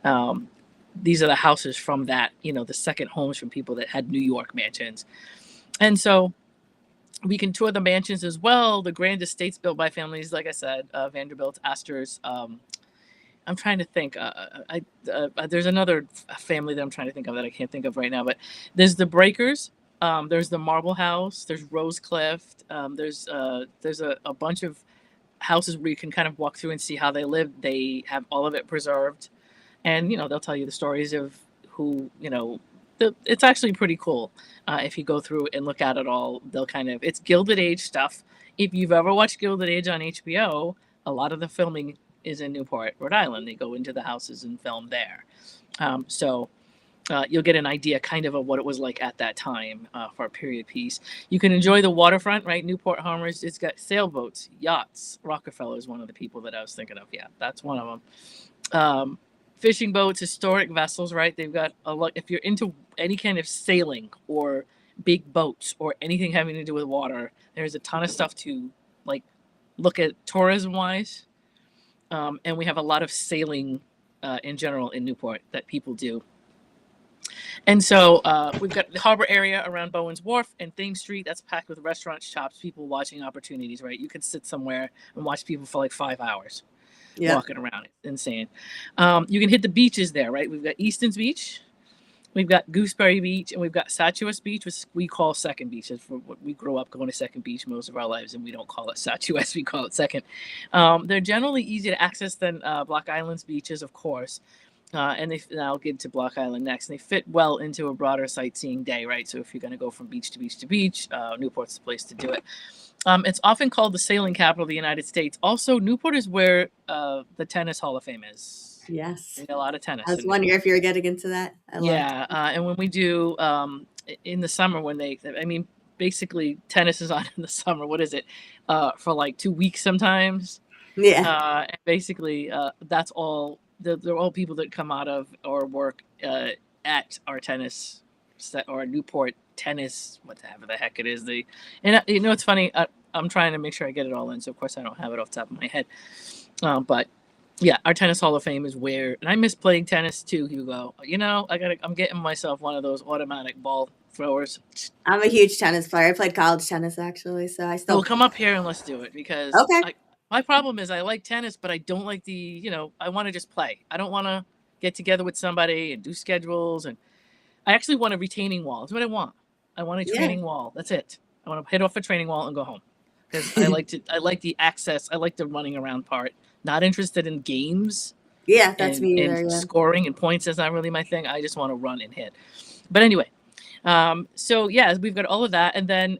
And these are the houses from that, the second homes from people that had New York mansions. And so we can tour the mansions as well. The grand estates built by families, like I said, Vanderbilt, Astors. I'm trying to think. There's another family that I'm trying to think of that I can't think of right now. But there's the Breakers. There's the Marble House. There's Rosecliff. There's a bunch of houses where you can kind of walk through and see how they lived. They have all of it preserved, and they'll tell you the stories of who it's actually pretty cool. If you go through and look at it all, it's Gilded Age stuff. If you've ever watched Gilded Age on HBO, a lot of the filming is in Newport, Rhode Island. They go into the houses and film there. So you'll get an idea kind of what it was like at that time for a period piece. You can enjoy the waterfront, right? Newport Harbor, it's got sailboats, yachts. Rockefeller is one of the people that I was thinking of. Yeah, that's one of them. Fishing boats, historic vessels, right? They've got a lot. If you're into any kind of sailing or big boats or anything having to do with water, there's a ton of stuff to like look at tourism wise. And we have a lot of sailing in general in Newport that people do. And so we've got the harbor area around Bowen's Wharf and Thames Street. That's packed with restaurants, shops, people watching opportunities, right? You could sit somewhere and watch people for like 5 hours walking around. It's insane. You can hit the beaches there, right? We've got Easton's Beach. We've got Gooseberry Beach, and we've got Satuas Beach, which we call Second Beach. That's for what we grew up going to Second Beach most of our lives, and we don't call it Satuas, we call it Second. They're generally easier to access than Block Island's beaches, of course. And I'll get to Block Island next. And they fit well into a broader sightseeing day, right? So if you're going to go from beach to beach to beach, Newport's the place to do it. It's often called the sailing capital of the United States. Also, Newport is where the Tennis Hall of Fame is. Yes. A lot of tennis. I was wondering if you were getting into that. And when we do in the summer, basically tennis is on in the summer. What is it? For like 2 weeks sometimes. Yeah. And basically, that's all. They're all people that come out of or work at our tennis set or Newport tennis, whatever the heck it is. It's funny. I'm trying to make sure I get it all in. So of course I don't have it off the top of my head. But yeah, our Tennis Hall of Fame is where, and I miss playing tennis too, Hugo. I'm getting myself one of those automatic ball throwers. I'm a huge tennis player. I played college tennis actually, so I still. Well, come up here and let's do it because my problem is I like tennis, but I don't like I want to just play. I don't want to get together with somebody and do schedules, and I actually want a retaining wall. That's what I want. I want a training wall. That's it. I want to hit off a training wall and go home because I like the access. I like the running around part. Not interested in games. Yeah, that's me either. And scoring and points is not really my thing. I just want to run and hit. But anyway, so yeah, we've got all of that, and then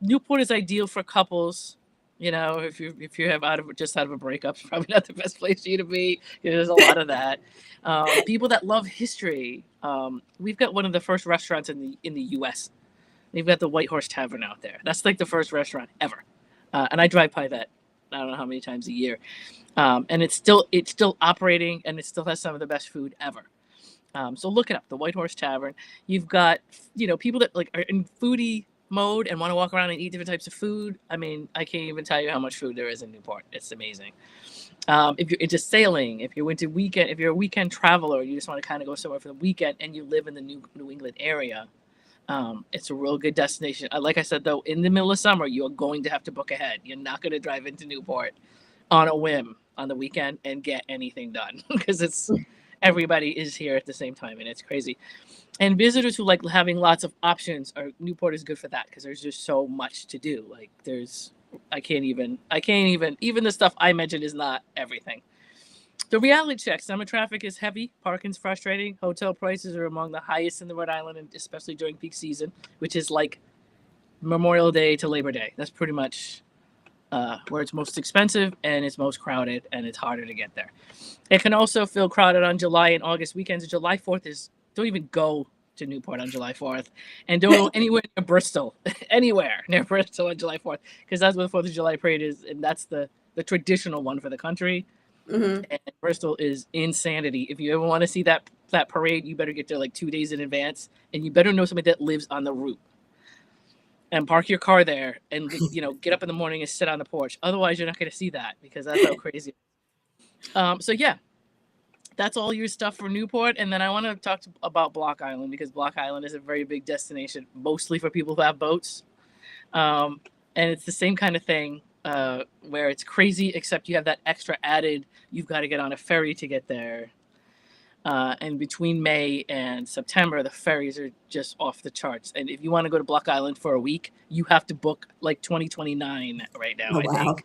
Newport is ideal for couples. If you have out of a breakup, it's probably not the best place for you to be. There's a lot of that. People that love history. We've got one of the first restaurants in the U.S. We've got the White Horse Tavern out there. That's like the first restaurant ever, and I drive by that. I don't know how many times a year, and it's still operating, and it still has some of the best food ever. So look it up, the White Horse Tavern. You've got people that like are in foodie mode and want to walk around and eat different types of food. I can't even tell you how much food there is in Newport. It's amazing. If you're into sailing, if you're a weekend traveler, you just want to kind of go somewhere for the weekend, and you live in the New England area. It's a real good destination. Like I said, though, in the middle of summer, you're going to have to book ahead. You're not going to drive into Newport on a whim on the weekend and get anything done because everybody is here at the same time, and it's crazy. And visitors who like having lots of options, Newport is good for that because there's just so much to do. Like I can't even the stuff I mentioned is not everything. The reality check. Summer traffic is heavy. Parking's frustrating. Hotel prices are among the highest in the Rhode Island, and especially during peak season, which is like Memorial Day to Labor Day. That's pretty much where it's most expensive and it's most crowded, and it's harder to get there. It can also feel crowded on July and August weekends. July 4th don't even go to Newport on July 4th, and don't go anywhere near Bristol, anywhere near Bristol on July 4th, because that's where the 4th of July parade is, and that's the traditional one for the country. Mm-hmm. And Bristol is insanity. If you ever want to see that parade, you better get there like 2 days in advance, and you better know somebody that lives on the route. And park your car there, and get up in the morning and sit on the porch. Otherwise, you're not going to see that because that's how crazy. So yeah, that's all your stuff for Newport. And then I want to talk about Block Island because Block Island is a very big destination, mostly for people who have boats. And it's the same kind of thing. Where it's crazy, except you have that extra added, you've got to get on a ferry to get there. And between May and September, the ferries are just off the charts. And if you want to go to Block Island for a week, you have to book like 2029 right now, I think.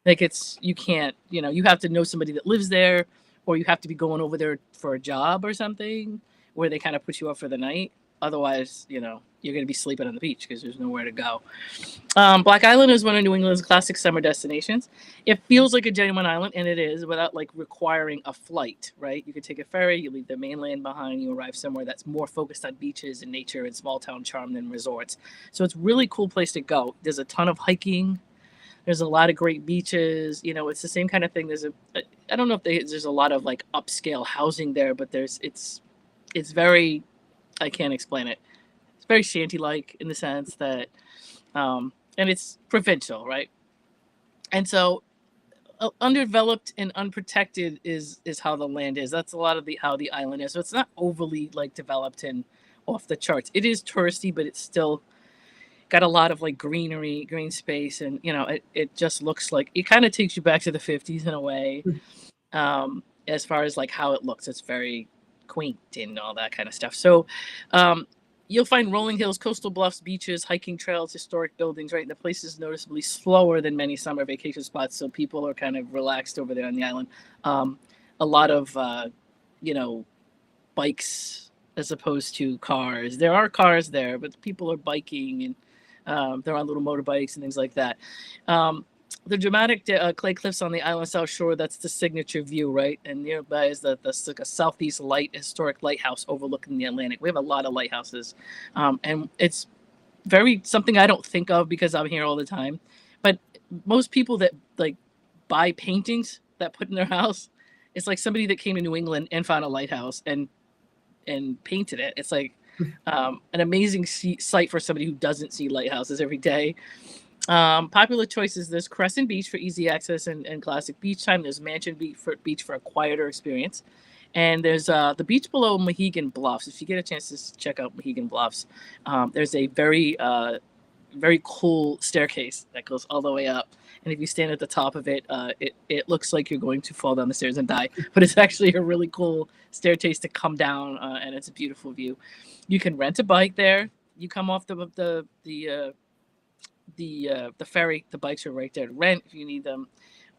Like you can't, you have to know somebody that lives there, or you have to be going over there for a job or something where they kind of put you up for the night. Otherwise, you're going to be sleeping on the beach because there's nowhere to go. Black Island is one of New England's classic summer destinations. It feels like a genuine island, and it is, without like requiring a flight, right? You could take a ferry, you leave the mainland behind, you arrive somewhere that's more focused on beaches and nature and small town charm than resorts. So it's a really cool place to go. There's a ton of hiking. There's a lot of great beaches. It's the same kind of thing. I don't know if there's a lot of like upscale housing there, but it's very, I can't explain it. It's very shanty-like in the sense that, and it's provincial, right? And so, undeveloped and unprotected is how the land is. That's a lot of how the island is. So it's not overly like developed and off the charts. It is touristy, but it's still got a lot of like greenery, green space, and it just looks like it kind of takes you back to the 50s in a way. As far as like how it looks, it's very quaint and all that kind of stuff. So you'll find rolling hills, coastal bluffs, beaches, hiking trails, historic buildings, right? And the place is noticeably slower than many summer vacation spots, so people are kind of relaxed over there on the island. A lot of bikes as opposed to cars. There are cars there, but people are biking, and they're on little motorbikes and things like that. The dramatic clay cliffs on the island south shore, that's the signature view, right? And nearby is the like a southeast light historic lighthouse overlooking the Atlantic. We have a lot of lighthouses, and it's something I don't think of because I'm here all the time. But most people that like buy paintings that put in their house, it's like somebody that came to New England and found a lighthouse and painted it. It's like an amazing sight for somebody who doesn't see lighthouses every day. Popular choices: there's Crescent Beach for easy access and classic beach time. There's Mansion Beach for a quieter experience. And there's the beach below Mohegan Bluffs. If you get a chance to check out Mohegan Bluffs, there's a very cool staircase that goes all the way up. And if you stand at the top of it, it looks like you're going to fall down the stairs and die. But it's actually a really cool staircase to come down, and it's a beautiful view. You can rent a bike there. You come off the ferry. The bikes are right there to rent if you need them.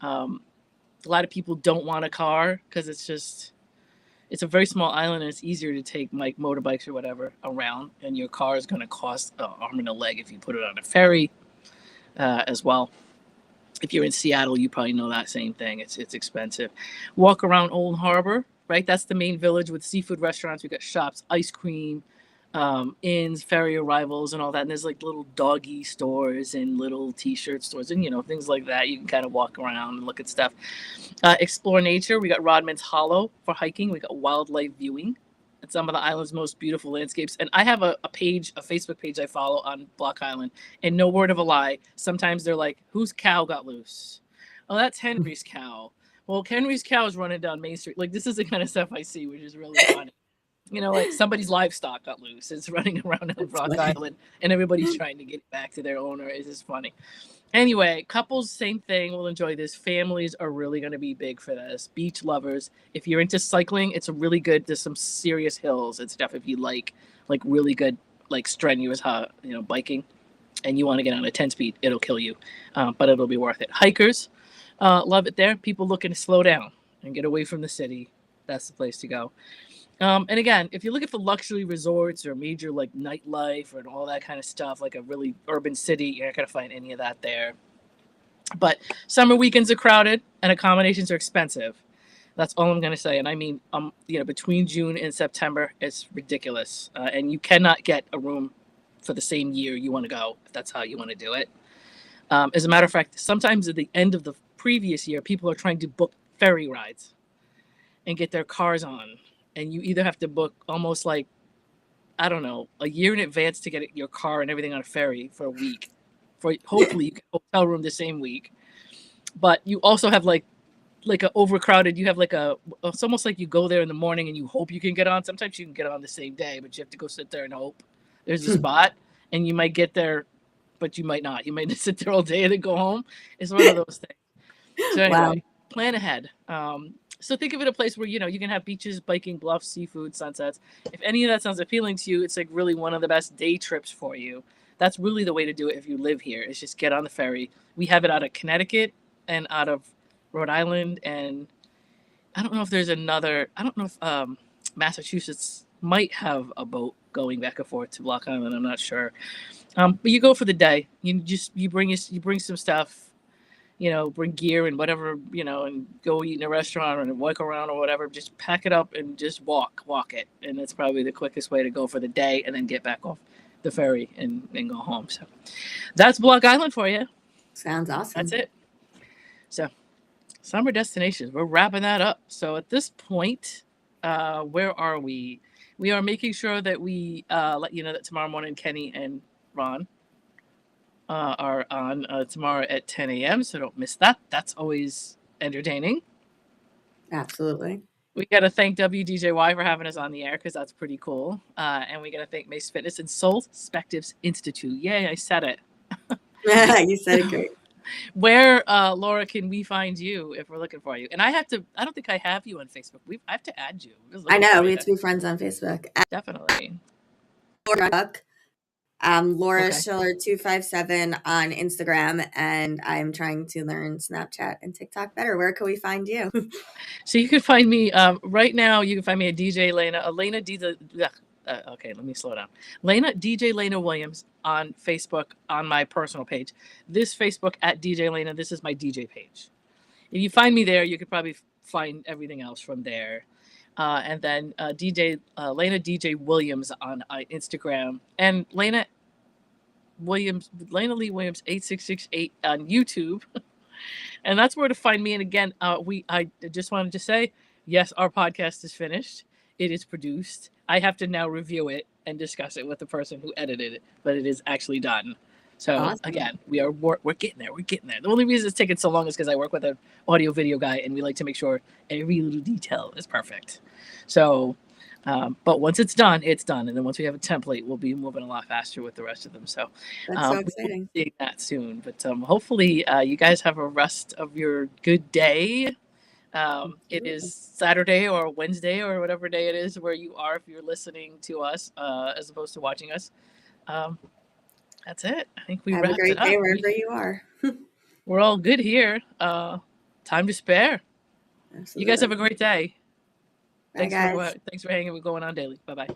A lot of people don't want a car because it's a very small island, and it's easier to take like motorbikes or whatever around, and your car is going to cost an arm and a leg if you put it on a ferry as well. If you're in Seattle, you probably know that same thing. It's expensive. Walk around Old Harbor, right? That's the main village with seafood restaurants. We got shops, ice cream, inns, ferry arrivals, and all that. And there's like little doggy stores and little T-shirt stores, and things like that. You can kind of walk around and look at stuff. Explore nature. We got Rodman's Hollow for hiking. We got wildlife viewing and some of the island's most beautiful landscapes. And I have a Facebook page I follow on Block Island, and no word of a lie, sometimes they're like, whose cow got loose? Oh, that's Henry's cow. Well, Henry's cow is running down Main Street. Like, this is the kind of stuff I see, which is really funny. Like somebody's livestock got loose. It's running around on Rock Island, and everybody's trying to get it back to their owner. It's just funny. Anyway, couples, same thing. Will enjoy this. Families are really going to be big for this. Beach lovers. If you're into cycling, it's a really good. There's some serious hills and stuff. If you like really good, like strenuous, biking, and you want to get on a 10-speed, it'll kill you, but it'll be worth it. Hikers, love it there. People looking to slow down and get away from the city. That's the place to go. And again, if you're looking for luxury resorts or major like nightlife and all that kind of stuff, like a really urban city, you're not going to find any of that there. But summer weekends are crowded and accommodations are expensive. That's all I'm going to say. And I mean, between June and September, it's ridiculous. And you cannot get a room for the same year you want to go, if that's how you want to do it. As a matter of fact, sometimes at the end of the previous year, people are trying to book ferry rides and get their cars on. And you either have to book almost like, I don't know, a year in advance to get your car and everything on a ferry for a week. For hopefully you get a hotel room the same week. But you also have like a overcrowded, you have it's almost like you go there in the morning and you hope you can get on. Sometimes you can get on the same day, but you have to go sit there and hope there's a spot. And you might get there, but you might not. You might sit there all day and then go home. It's one of those things. So anyway, plan ahead. So think of it a place where, you can have beaches, biking, bluffs, seafood, sunsets. If any of that sounds appealing to you, it's like really one of the best day trips for you. That's really the way to do it if you live here, is just get on the ferry. We have it out of Connecticut and out of Rhode Island. And I don't know if there's I don't know if Massachusetts might have a boat going back and forth to Block Island. I'm not sure. But you go for the day. You bring some stuff, bring gear and whatever, and go eat in a restaurant or walk around or whatever. Just pack it up and just walk it. And that's probably the quickest way to go for the day, and then get back off the ferry and go home. So that's Block Island for you. Sounds awesome. That's it. So summer destinations, we're wrapping that up. So at this point, where are we? We are making sure that we let you know that tomorrow morning Kenny and Ron are on tomorrow at 10 a.m. So don't miss that. That's always entertaining. Absolutely. We got to thank WDJY for having us on the air, because that's pretty cool. And we got to thank Mace Fitness and Soul Spectives Institute. Yay, I said it. You said it great. Where, Laura, can we find you if we're looking for you? And I don't think I have you on Facebook. I have to add you. I know. We have to be friends on Facebook. Definitely. Laura Okay. Schiller 257 on Instagram, and I'm trying to learn Snapchat and TikTok better. Where can we find you? So you can find me right now. You can find me at DJ Lena. Okay, let me slow down. DJ Lena Williams on Facebook, on my personal page. This Facebook at DJ Lena. This is my DJ page. If you find me there, you could probably find everything else from there. And then Lena DJ Williams on Instagram, and Lena Lee Williams 8668 on YouTube. And that's where to find me. And again, I just wanted to say, yes, our podcast is finished. It is produced. I have to now review it and discuss it with the person who edited it, but it is actually done. So Awesome. Again, we're getting there. We're getting there. The only reason it's taking so long is because I work with an audio video guy, and we like to make sure every little detail is perfect. So, but once it's done, it's done. And then once we have a template, we'll be moving a lot faster with the rest of them. So That's so exciting. we'll see that soon. But hopefully you guys have a rest of your good day. It is Saturday or Wednesday or whatever day it is where you are, if you're listening to us as opposed to watching us. That's it. I think we have wrapped a great it up. day wherever you are. We're all good here. Time to spare. Absolutely. You guys have a great day. Bye, guys. Thanks for hanging with Going On Daily. Bye-bye.